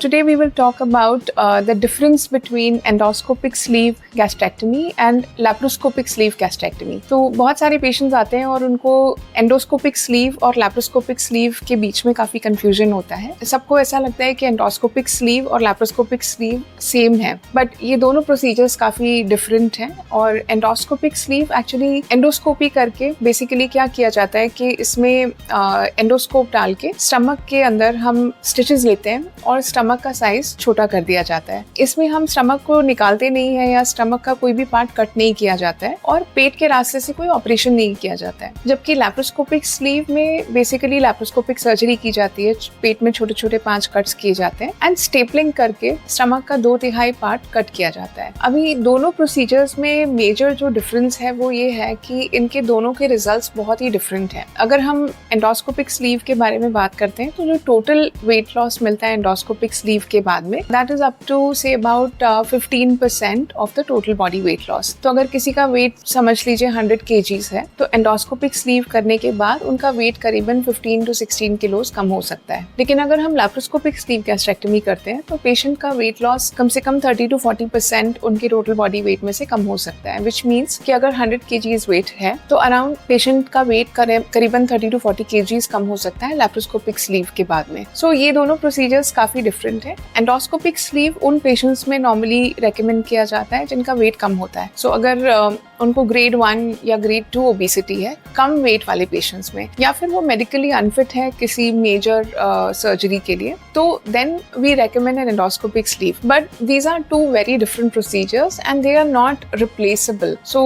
Today we will talk about the difference between endoscopic sleeve gastrectomy and laparoscopic sleeve gastrectomy. तो बहुत सारे patients आते हैं और उनको एंडोस्कोपिक स्लीव और लैप्रोस्कोपिक स्लीव के बीच में काफ़ी कंफ्यूजन होता है. सबको ऐसा लगता है कि एंडोस्कोपिक स्लीव और लैप्रोस्कोपिक स्लीव सेम है, बट ये दोनों प्रोसीजर्स काफ़ी डिफरेंट हैं. और एंडोस्कोपिक स्लीव एक्चुअली एंडोस्कोपी करके बेसिकली क्या किया जाता है कि इसमें एंडोस्कोप डाल के स्टमक के अंदर हम स्टिचेस लेते हैं और स्टमक का साइज छोटा कर दिया जाता है. इसमें हम स्टमक को निकालते नहीं है या स्टमक का कोई भी पार्ट कट नहीं किया जाता है और पेट के रास्ते से कोई ऑपरेशन नहीं किया जाता है. जबकि लैप्रोस्कोपिक स्लीव में बेसिकली लैप्रोस्कोपिक सर्जरी की जाती है, पेट में छोटे छोटे 5 कट्स किए जाते हैं एंड स्टेपलिंग करके स्टमक का 2/3 पार्ट कट किया जाता है. अभी दोनों प्रोसीजर्स में मेजर जो डिफरेंस है वो ये है कि इनके दोनों के रिजल्ट्स बहुत ही डिफरेंट हैं. अगर हम एंडोस्कोपिक स्लीव के बारे में बात करते हैं तो जो टोटल वेट लॉस मिलता है एंडोस्कोपिक स्लीव के बाद में, that is up to say about 15% of the total body weight loss. तो अगर किसी का वेट समझ लीजिए 100 kgs है तो एंडोस्कोपिक स्लीव करने के बाद उनका वेट करीबन 15 to 16 किलोज कम हो सकता है. लेकिन अगर हम लैप्रोस्कोपिक स्लीव गैस्ट्रेक्टमी करते हैं तो पेशेंट का वेट लॉस कम से कम 30 to 40% उनके टोटल बॉडी वेट में से कम हो सकता है, विच मीन्स कि अगर 100 kgs वेट है तो अराउंड पेशेंट का वेट करीबन 30 to 40 kgs कम हो सकता है लैप्रोस्कोपिक स्लीव के बाद में. सो ये दोनों प्रोसीजर्स काफी डिफरेंट है. एंडोस्कोपिक स्लीव उन पेशेंट्स में नॉर्मली रेकमेंड किया जाता है जिनका वेट कम होता है. सो अगर उनको ग्रेड 1 या ग्रेड 2 ओबेसिटी है कम वेट वाले पेशेंट्स में, या फिर वो मेडिकली अनफिट है किसी मेजर सर्जरी के लिए, तो then we recommend an endoscopic sleeve. But these are 2 very different procedures and they are not replaceable. So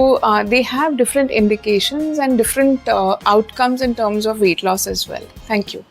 they have different indications and different outcomes in terms of weight loss as well. Thank you.